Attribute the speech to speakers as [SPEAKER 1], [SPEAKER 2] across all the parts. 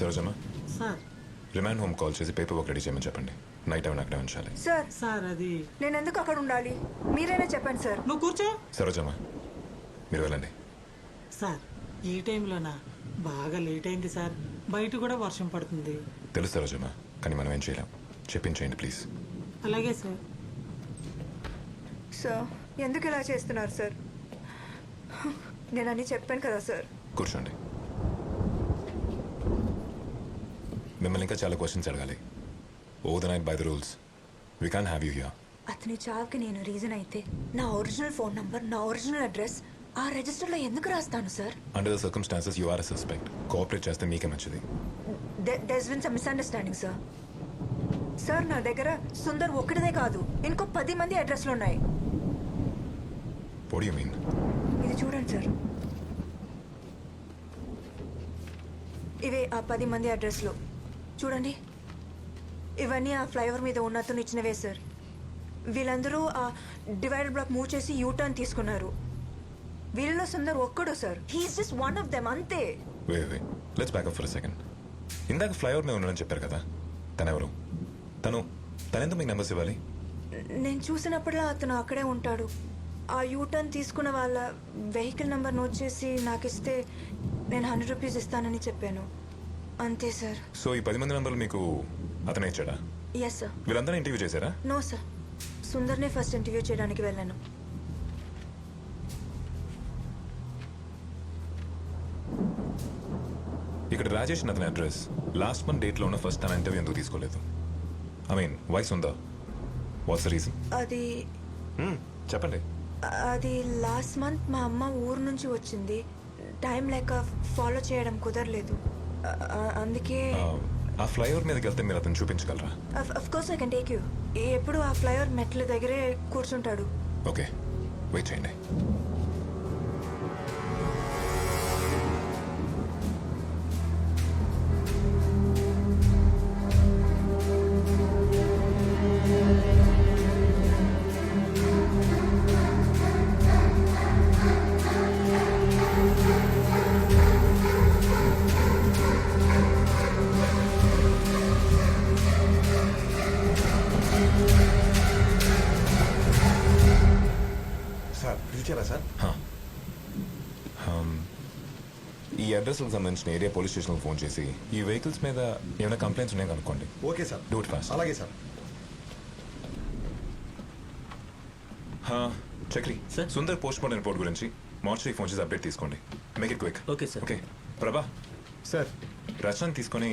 [SPEAKER 1] Sarojamma,
[SPEAKER 2] sir
[SPEAKER 1] remand home call చేసి paper work ready చేయమని చెప్పండి. నైట్ టైం అక్కడే ఉంచాలి.
[SPEAKER 3] సార్
[SPEAKER 2] సార్ అది
[SPEAKER 3] నేను ఎందుకు అక్కడ ఉండాలి? మీరైనా చెప్పండి సార్.
[SPEAKER 2] నువ్వు కూర్చో.
[SPEAKER 1] సరోజమ్మ, మీరు వెళ్ళండి.
[SPEAKER 2] సార్ ఈ టైంలోనా? బాగా లేట్ అయింది సార్. బయట కూడా వర్షం పడుతుంది.
[SPEAKER 1] తెలుసు సరోజమ్మ, కానీ మనం ఏం చేయలేం. చెప్పించేయండి ప్లీజ్.
[SPEAKER 2] అలాగే సార్.
[SPEAKER 3] సార్ ఎందుకు ఇలా చేస్తున్నారు సార్? నేను అన్నీ చెప్పాను కదా సార్.
[SPEAKER 1] కూర్చోండి. మిమ్మల్ని ఇంకా చాలా క్వశ్చన్స్ అడగాలి. Oh the night by the rules we can have you here.
[SPEAKER 3] అతని చావుకి నేను రీజన్ అయితే నా ఒరిజినల్ ఫోన్ నంబర్, నా ఒరిజినల్ అడ్రస్ ఆ రిజిస్టర్లో ఎందుకు రాస్తాను sir?
[SPEAKER 1] Under the circumstances you are a suspect. Cooperate చేస్తే మీకే మంచిది.
[SPEAKER 3] There's been some misunderstanding sir. Sir నా దగ్గర సుందర్ ఒక్కడిదే కాదు, ఇంకో 10 మంది అడ్రస్లు ఉన్నాయి.
[SPEAKER 1] What do you mean?
[SPEAKER 3] ఇది చూడండి సార్. ఇవే ఆ 10 మంది అడ్రస్లు చూడండి. ఇవన్నీ ఆ ఫ్లైఓవర్ మీద ఉన్న అతను ఇచ్చినవే సార్. వీళ్ళందరూ ఆ డివైడర్ బ్లాక్ మూవ్ చేసి యూటర్న్ తీసుకున్నారు. వీళ్ళలో సుందర్ ఒక్కడు sir. He is just one of them, అంతే.
[SPEAKER 1] Way let's back up for a second. ఇందాక ఫ్లైఓవర్ మీద ఉన్నాడని చెప్పారు కదా, తనెవరు? తనెందుకు మీకు నెంబర్స్ ఇవ్వాలి?
[SPEAKER 3] నేను చూసినప్పుడల్లా అతను అక్కడే ఉంటాడు. ఆ యూటర్న్ తీసుకున్న వాళ్ళ వెహికల్ నెంబర్ నోట్ చేసి నాకు ఇస్తే నేను 100 రూపీస్ ఇస్తానని చెప్పాను, అంతే సార్.
[SPEAKER 1] సో ఈ 10 మంది నెంబర్లు మీకు అతనే ఇచ్చాడా?
[SPEAKER 3] Yes sir.
[SPEAKER 1] వీళ్ళందరూ ఇంటర్వ్యూ చేశారా?
[SPEAKER 3] నో సార్, సుందర్నే ఫస్ట్ ఇంటర్వ్యూ చేయడానికి వెళ్ళాను.
[SPEAKER 1] ఇక్కడ రాజేష్ అతని అడ్రస్ లాస్ట్ మంత్ డేట్లో ఉన్న ఫస్ట్ తన ఇంటర్వ్యూ ఎందుకు తీసుకోలేదు? ఐ మీన్ వాయిస్ ఉందా? What's the reason?
[SPEAKER 3] అది
[SPEAKER 1] చెప్పండి.
[SPEAKER 3] అది లాస్ట్ మంత్ మా అమ్మ ఊరు నుంచి వచ్చింది. టైం లేక ఫాలో చేయడం కుదరలేదు, అందుకే.
[SPEAKER 1] ఆ ఫ్లైఓవర్ మీదకి వెళ్తే మీరు అతను చూపించగలరా?
[SPEAKER 3] Of course I can take you. ఎప్పుడు ఆ ఫ్లైఓవర్ మెట్ల దగ్గరే కూర్చుంటాడు.
[SPEAKER 1] ఓకే, వెయిట్ చేయండి.
[SPEAKER 4] సార్
[SPEAKER 1] ఈ అడ్రస్కి సంబంధించిన ఏరియా పోలీస్ స్టేషన్కి ఫోన్ చేసి ఈ వెహికల్స్ మీద ఏమైనా కంప్లైంట్స్ ఉన్నాయో కనుక్కోండి.
[SPEAKER 4] Okay sir.
[SPEAKER 1] Do it fast.
[SPEAKER 4] అలాగే sir.
[SPEAKER 1] Chakri
[SPEAKER 5] sir.
[SPEAKER 1] Sundar post mortem report గురించి మార్చరీ ఫోన్ చేసి అప్డేట్ తీసుకోండి. Make it quick.
[SPEAKER 5] Okay sir.
[SPEAKER 1] Okay Prabha,
[SPEAKER 4] sir
[SPEAKER 1] Rachana తీసుకొని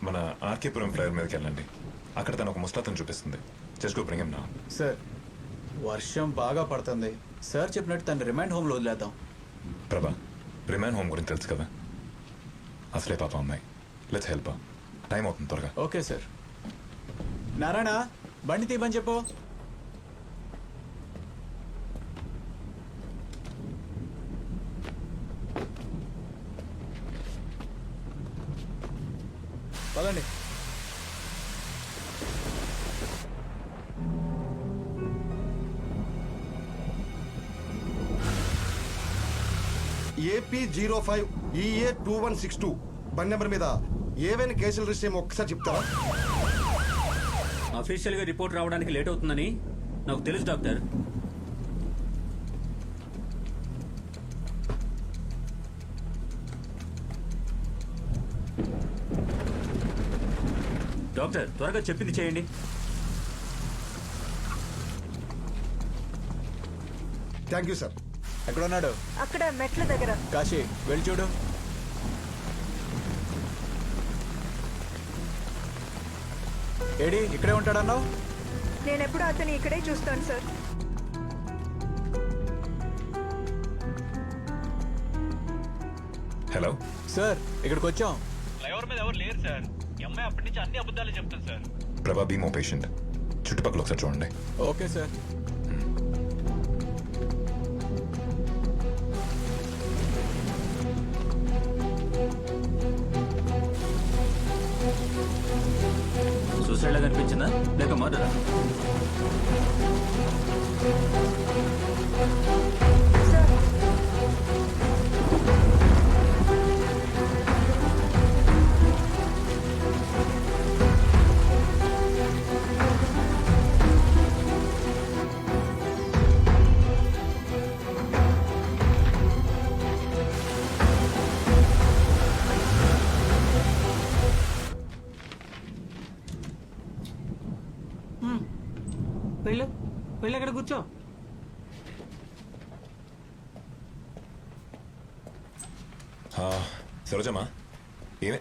[SPEAKER 1] మన ఆర్కేపురం ఫ్లైఓవర్ మీదకి వెళ్ళండి. అక్కడ తను ఒక ముస్తాతను చూపిస్తుంది. Just go bring him now.
[SPEAKER 6] Sir వర్షం బాగా పడుతుంది సార్. చెప్పినట్టు తను రిమాండ్ హోమ్లో వదిలేద్దాం.
[SPEAKER 1] ప్రభా, రిమాండ్ హోమ్ గురించి తెలుసు కదా, అసలే పాప అమ్మాయి. Let's help. టైం అవుతుంది, త్వరగా.
[SPEAKER 6] Okay sir. నారాయణ బండి తీయమని చెప్పు. పదండి.
[SPEAKER 4] AP05 EA2162 బండి నెంబర్ మీద ఏవైనా కేసులు రిజిస్టర్ ఏమో ఒక్కసారి చెప్తారా?
[SPEAKER 5] అఫీషియల్గా రిపోర్ట్ రావడానికి లేట్ అవుతుందని నాకు తెలుసు డాక్టర్. డాక్టర్ త్వరగా చెప్పింది చేయండి.
[SPEAKER 4] Thank you sir.
[SPEAKER 6] ఎక్కడ ఉన్నాడు?
[SPEAKER 3] అక్కడ మెట్ల దగ్గర.
[SPEAKER 6] కాశీ వెళ్ళి చూడు. ఏడి ఇక్కడే ఉంటాడన్నావు?
[SPEAKER 3] నేను ఎప్పుడు అతన్ని ఇక్కడే చూస్తాను సార్.
[SPEAKER 1] హలో
[SPEAKER 6] సార్ ఇక్కడికి వచ్చాం.
[SPEAKER 7] ఫ్లైఓవర్ మీద ఎవరు లేరు సార్. ఈ అమ్మాయి అప్పటి నుంచి అన్ని అబద్ధాలు చెప్తాను సార్.
[SPEAKER 1] ప్రభా, బీ మో పేషెంట్. చుట్టుపక్కల ఒకసారి చూడండి.
[SPEAKER 6] Okay sir.
[SPEAKER 5] సూసైడ్ లాగా అనిపించిందా లేక మర్డరా?
[SPEAKER 3] సార్
[SPEAKER 2] వెళ్ళు వెళ్ళి అక్కడ కూర్చో.
[SPEAKER 1] సరోజమ్మా ఏమే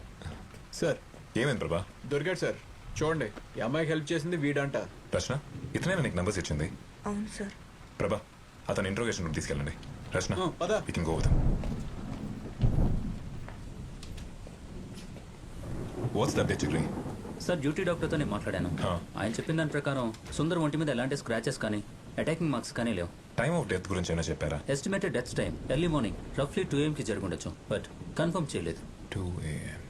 [SPEAKER 6] సార్
[SPEAKER 1] ఏమైంది ప్రభా?
[SPEAKER 6] దొరికాడు సార్. చూడండి, ఈ అమ్మాయికి హెల్ప్ చేసింది వీడంట.
[SPEAKER 1] రచన ఇతనే నీకు నంబర్స్ ఇచ్చింది.
[SPEAKER 3] అవును సార్.
[SPEAKER 1] ప్రభా అతను ఇంట్రోగేషన్ రూమ్ తీసుకెళ్ళండి. రచన
[SPEAKER 6] పద.
[SPEAKER 1] You can go with him. What's the update Chigri?
[SPEAKER 5] Sir duty డాక్టర్తో నేను మాట్లాడాను.
[SPEAKER 1] Huh.
[SPEAKER 5] ఆయన చెప్పిన దాని ప్రకారం సుందర్ ఒంటి మీద ఎలాంటి స్క్రాచెస్ కానీ అటాకింగ్ మార్క్స్ కానీ లేవు.
[SPEAKER 1] టైమ్ ఆఫ్ డెత్ గురించి ఏమైనా చెప్పారా?
[SPEAKER 5] Estimated death time early morning రఫ్లీ 2 AM జరుగుండొచ్చు, బట్ కన్ఫర్మ్ చేయలేదు.
[SPEAKER 1] 2 AM.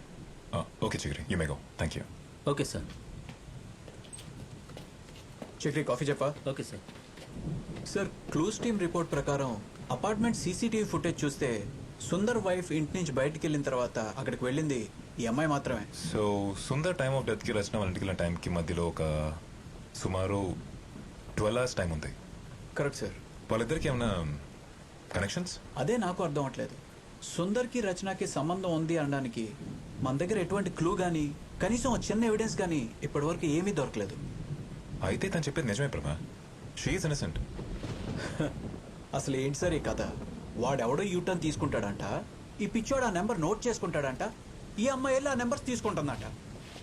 [SPEAKER 1] Okay Chigri, you may go. Thank you.
[SPEAKER 5] Okay sir.
[SPEAKER 6] Chakri coffee చెప్పా.
[SPEAKER 5] Okay sir.
[SPEAKER 6] Sir, clues team report ప్రకారం అపార్ట్మెంట్ సీసీటీవీ ఫుటేజ్ చూస్తే సుందర్ వైఫ్ ఇంటి నుంచి బయటికి వెళ్ళిన తర్వాత అక్కడికి వెళ్ళింది ఈ అమ్మాయి మాత్రమే.
[SPEAKER 1] సో సుందర్ టైమ్ ఆఫ్ డెత్కి రచన వాళ్ళ ఇంటికి వెళ్ళిన టైంకి మధ్యలో ఒక సుమారు 12 hours టైం ఉంది.
[SPEAKER 6] Correct sir.
[SPEAKER 1] వాళ్ళిద్దరికి ఏమైనా కనెక్షన్స్?
[SPEAKER 6] అదే నాకు అర్థం అవట్లేదు. సుందర్కి రచనకి సంబంధం ఉంది అనడానికి మన దగ్గర ఎటువంటి క్లూ కానీ కనీసం ఒక చిన్న ఎవిడెన్స్ కానీ ఇప్పటివరకు ఏమీ దొరకలేదు.
[SPEAKER 1] అయితే తను చెప్పేది నిజమే ప్రభా. She's innocent.
[SPEAKER 6] అసలు ఏంటి సార్ ఈ కథ? వాడెవడో యూటర్న్ తీసుకుంటాడంట, ఈ పిచ్చోడు ఆ నెంబర్ నోట్ చేసుకుంటాడంట, ఈ అమ్మాయి వెళ్ళి ఆ నెంబర్స్ తీసుకుంటుందంట.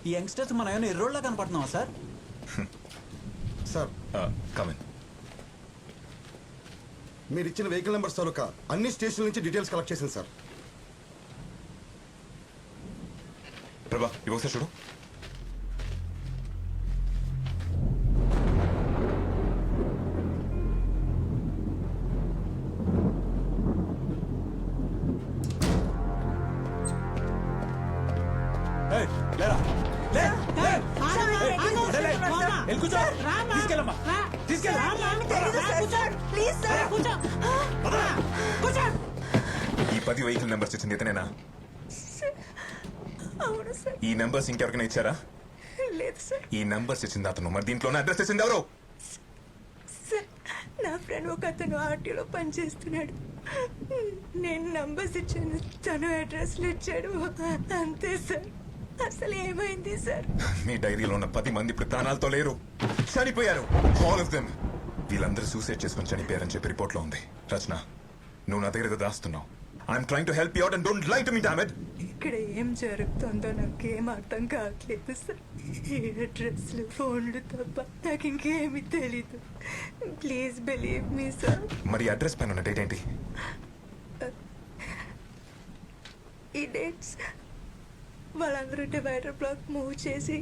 [SPEAKER 6] ఈ యంగ్స్టర్స్ మనం ఏమైనా ఎర్రోళ్ళ కనపడుతున్నావా సార్?
[SPEAKER 4] Sir,
[SPEAKER 1] come in.
[SPEAKER 4] మీరు ఇచ్చిన వెహికల్ నెంబర్స్ తాలూకా అన్ని స్టేషన్ల నుంచి డీటెయిల్స్ కలెక్ట్ చేసింది సార్.
[SPEAKER 1] ప్రభా ఇవి ఒకసారి చూడు.
[SPEAKER 6] ఏయ్, లేరా. లే, లే.
[SPEAKER 2] ఆగమ్మా, ఆగు.
[SPEAKER 6] లే, లే.
[SPEAKER 2] పోమ్మా.
[SPEAKER 6] వెళ్ళి కూర్చో.
[SPEAKER 2] రామ్మా.
[SPEAKER 6] తీసుకెళ్ళమ్మా.
[SPEAKER 2] రా.
[SPEAKER 6] తీసుకెళ్ళు.
[SPEAKER 2] రామ్మా.
[SPEAKER 3] తెలీదు సార్.
[SPEAKER 2] కూర్చో.
[SPEAKER 3] Please sir.
[SPEAKER 2] కూర్చో. కూర్చో.
[SPEAKER 1] ఈ 10 వెహికల్ నెంబర్స్ ఇచ్చింది ఇతనేనా?
[SPEAKER 3] అవును సార్.
[SPEAKER 1] ఈ నెంబర్స్ ఇంకెవరికైనా ఇచ్చారా?
[SPEAKER 3] లేదు సార్.
[SPEAKER 1] ఈ నెంబర్స్ ఇచ్చింది అతను, మరి దీంట్లోనే అడ్రస్ ఇచ్చింది ఎవరు?
[SPEAKER 3] సార్, నా ఫ్రెండ్ ఒక అతను ఆర్టీలో పనిచేస్తున్నాడు. నేను నంబర్స్ ఇచ్చాను, తను అడ్రస్లు ఇచ్చాడు, అంతే సార్. అసలు ఏమైంది సార్?
[SPEAKER 1] మీ డైరీలో ఉన్న 10 మంది ఇప్పుడు ప్రాణాలతో లేరు, చనిపోయారు. All of them. వీళ్ళందరూ సూసైడ్ చేసుకుని చనిపోయారని చెప్పి రిపోర్ట్లో ఉంది. రచన, నువ్వు నా దగ్గర ఏదో దాస్తున్నావు. I'm trying to help you out and don't lie to me damn it.
[SPEAKER 3] ఇక్కడ ఏం జరుగుతుందో నాకేం అర్థం కావట్లేదు సార్. ఈ అడ్రస్లు ఫోన్లు తప్ప నాకు ఇంకేమీ తెలీదు. Please believe me sir.
[SPEAKER 1] మరి అడ్రస్ పైన ఉన్న డేట్ ఏంటి?
[SPEAKER 3] ఈ డేట్స్ వాళ్ళందరూ డివైడర్ బ్లాక్ మూవ్ చేసి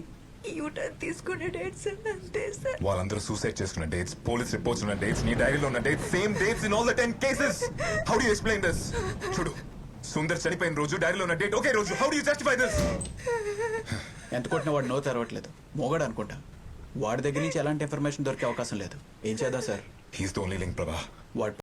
[SPEAKER 3] యూటర్న్ తీసుకునే డేట్స్ అంతే సార్.
[SPEAKER 1] వాళ్ళందరూ సూసైడ్ చేసుకున్న డేట్స్, పోలీస్ రిపోర్ట్స్ ఉన్న డేట్స్, నీ డైరీలో ఉన్న dates, same dates in all the 10 cases. How do you explain this? చూడు, సుందర్ చనిపోయిన రోజు డైరీలో ఉన్న డేట్ ఒకే రోజు. How do you justify this?
[SPEAKER 6] ఎంత కొట్టినా వాడు నో తెరవట్లేదు. మోగాడు అనుకుంటా. వాడి దగ్గర నుంచి ఎలాంటి ఇన్ఫర్మేషన్ దొరికే అవకాశం లేదు. ఏం చేద్దాం sir?
[SPEAKER 1] He's the only link ప్రభా.
[SPEAKER 6] వాడు